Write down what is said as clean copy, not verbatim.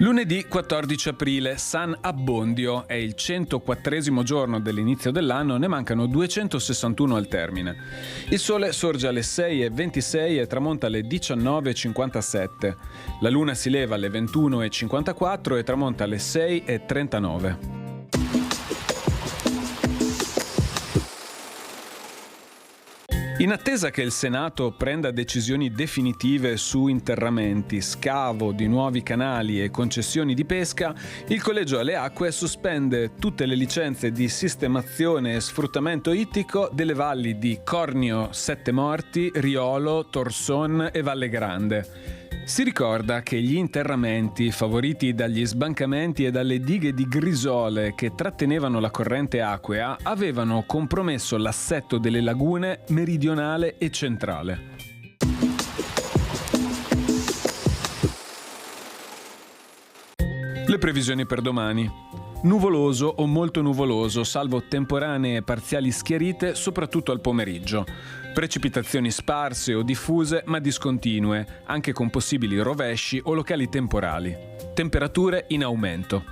Lunedì 14 aprile, San Abbondio, è il 104esimo giorno dell'inizio dell'anno, ne mancano 261 al termine. Il sole sorge alle 6:26 e tramonta alle 19:57. La luna si leva alle 21:54 e tramonta alle 6:39. In attesa che il Senato prenda decisioni definitive su interramenti, scavo di nuovi canali e concessioni di pesca, il Collegio alle Acque sospende tutte le licenze di sistemazione e sfruttamento ittico delle valli di Cornio Sette Morti, Riolo, Torson e Valle Grande. Si ricorda che gli interramenti, favoriti dagli sbancamenti e dalle dighe di Grisole che trattenevano la corrente acquea, avevano compromesso l'assetto delle lagune meridionale e centrale. Le previsioni per domani. Nuvoloso o molto nuvoloso, salvo temporanee e parziali schiarite, soprattutto al pomeriggio. Precipitazioni sparse o diffuse, ma discontinue, anche con possibili rovesci o locali temporali. Temperature in aumento.